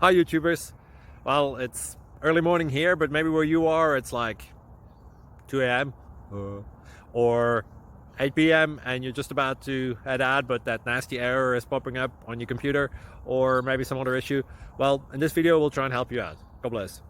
Hi YouTubers. Well, it's early morning here, but maybe where you are it's like 2 a.m. Or 8 p.m. and you're just about to head out, but that nasty error is popping up on your computer, or maybe some other issue. Well, in this video we'll try and help you out. God bless.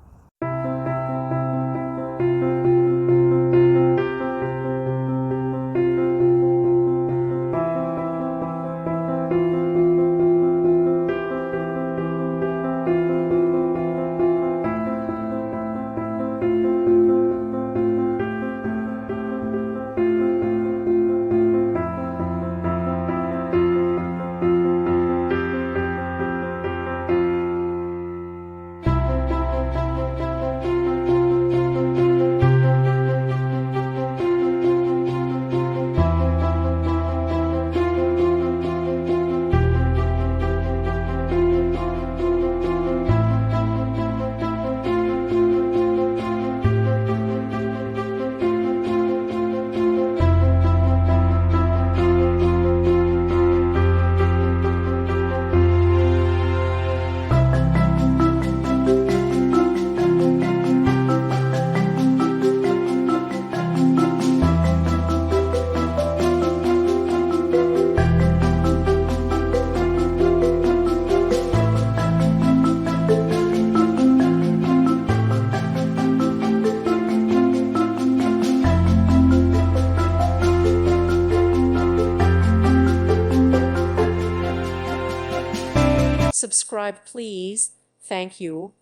Subscribe, please. Thank you.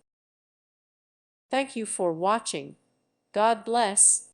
Thank you for watching. God bless.